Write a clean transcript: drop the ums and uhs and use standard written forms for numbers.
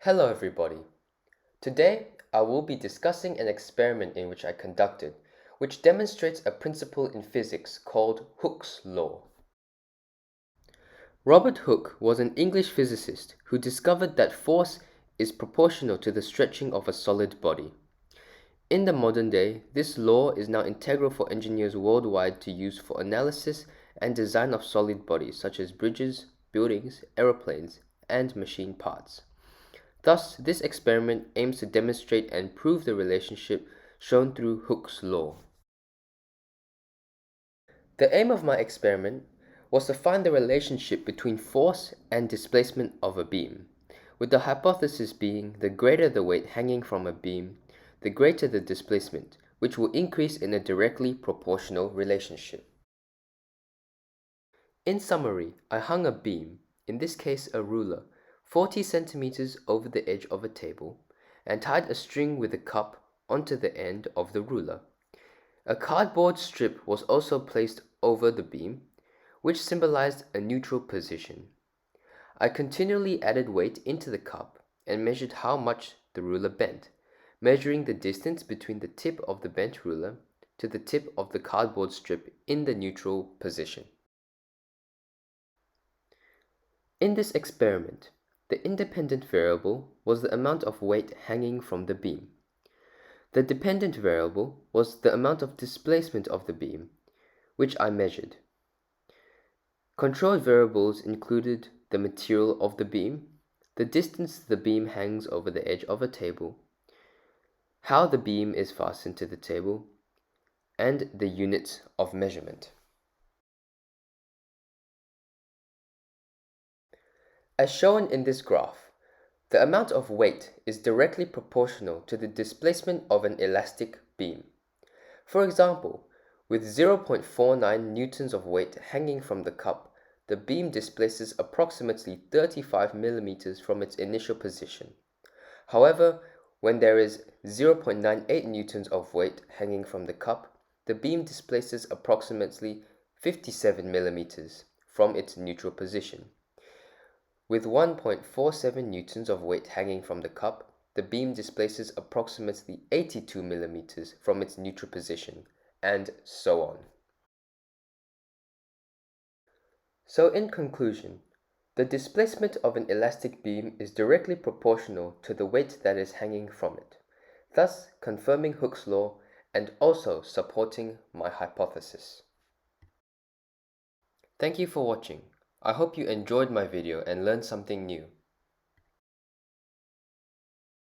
Hello everybody. Today I will be discussing an experiment in which I conducted, which demonstrates a principle in physics called Hooke's law. Robert Hooke was an English physicist who discovered that force is proportional to the stretching of a solid body. In the modern day, this law is now integral for engineers worldwide to use for analysis and design of solid bodies such as bridges, buildings, aeroplanes, and machine parts. Thus, this experiment aims to demonstrate and prove the relationship shown through Hooke's law. The aim of my experiment was to find the relationship between force and displacement of a beam, with the hypothesis being the greater the weight hanging from a beam, the greater the displacement, which will increase in a directly proportional relationship. In summary, I hung a beam, in this case a ruler, 40 centimeters over the edge of a table, and tied a string with a cup onto the end of the ruler. A cardboard strip was also placed over the beam, which symbolized a neutral position. I continually added weight into the cup and measured how much the ruler bent, measuring the distance between the tip of the bent ruler to the tip of the cardboard strip in the neutral position. In this experiment, the independent variable was the amount of weight hanging from the beam. The dependent variable was the amount of displacement of the beam, which I measured. Control variables included the material of the beam, the distance the beam hangs over the edge of a table, how the beam is fastened to the table, and the units of measurement. As shown in this graph, the amount of weight is directly proportional to the displacement of an elastic beam. For example, with 0.49 newtons of weight hanging from the cup, the beam displaces approximately 35 millimeters from its initial position. However, when there is 0.98 newtons of weight hanging from the cup, the beam displaces approximately 57 millimeters from its neutral position. With 1.47 newtons of weight hanging from the cup, the beam displaces approximately 82 millimeters from its neutral position, and so on. So in conclusion, the displacement of an elastic beam is directly proportional to the weight that is hanging from it, thus confirming Hooke's law and also supporting my hypothesis. Thank you for watching. I hope you enjoyed my video and learned something new.